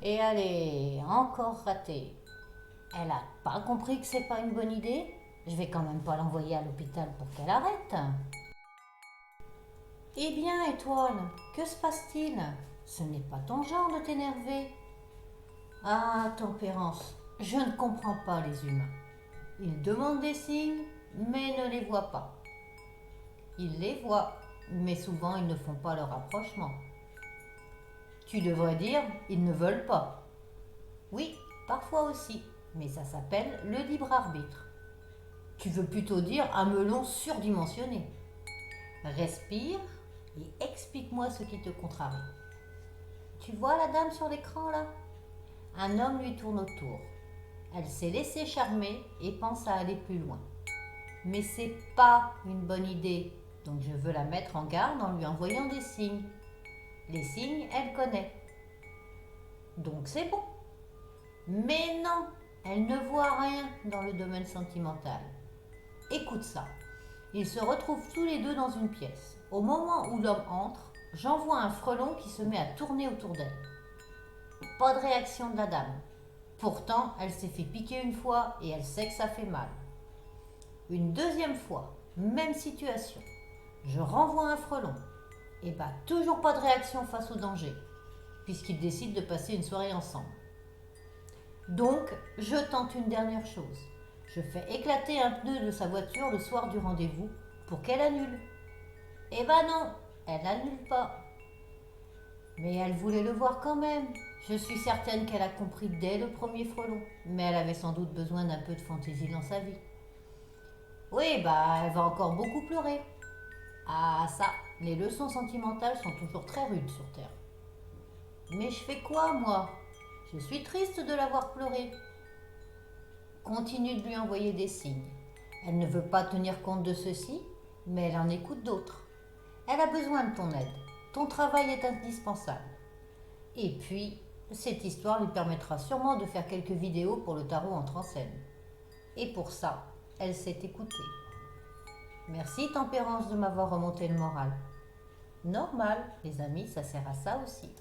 Et allez, encore raté. Elle a pas compris que c'est pas une bonne idée? Je vais quand même pas l'envoyer à l'hôpital pour qu'elle arrête. Eh bien, Étoile, que se passe-t-il? Ce n'est pas ton genre de t'énerver. Ah, Tempérance, je ne comprends pas les humains. Ils demandent des signes, mais ne les voient pas. Ils les voient, mais souvent ils ne font pas le rapprochement. Tu devrais dire, ils ne veulent pas. Oui, parfois aussi, mais ça s'appelle le libre arbitre. Tu veux plutôt dire un melon surdimensionné. Respire et explique-moi ce qui te contrarie. Tu vois la dame sur l'écran là? Un homme lui tourne autour. Elle s'est laissée charmer et pense à aller plus loin. Mais c'est pas une bonne idée, donc je veux la mettre en garde en lui envoyant des signes. Les signes, elle connaît. Donc c'est bon. Mais non, elle ne voit rien dans le domaine sentimental. Écoute ça. Ils se retrouvent tous les deux dans une pièce. Au moment où l'homme entre, j'envoie un frelon qui se met à tourner autour d'elle. Pas de réaction de la dame. Pourtant, elle s'est fait piquer une fois et elle sait que ça fait mal. Une deuxième fois, même situation. Je renvoie un frelon. Et bah, toujours pas de réaction face au danger, puisqu'ils décident de passer une soirée ensemble. Donc, je tente une dernière chose. Je fais éclater un pneu de sa voiture le soir du rendez-vous pour qu'elle annule. Eh ben non, elle n'annule pas. Mais elle voulait le voir quand même. Je suis certaine qu'elle a compris dès le premier frelon, mais elle avait sans doute besoin d'un peu de fantaisie dans sa vie. Oui, bah, elle va encore beaucoup pleurer. Ah ça, les leçons sentimentales sont toujours très rudes sur Terre. Mais je fais quoi, moi? Je suis triste de l'avoir pleuré. Continue de lui envoyer des signes. Elle ne veut pas tenir compte de ceci, mais elle en écoute d'autres. Elle a besoin de ton aide. Ton travail est indispensable. Et puis, cette histoire lui permettra sûrement de faire quelques vidéos pour le tarot entre en scène. Et pour ça, elle s'est écoutée. Merci Tempérance de m'avoir remonté le moral. Normal, les amis, ça sert à ça aussi.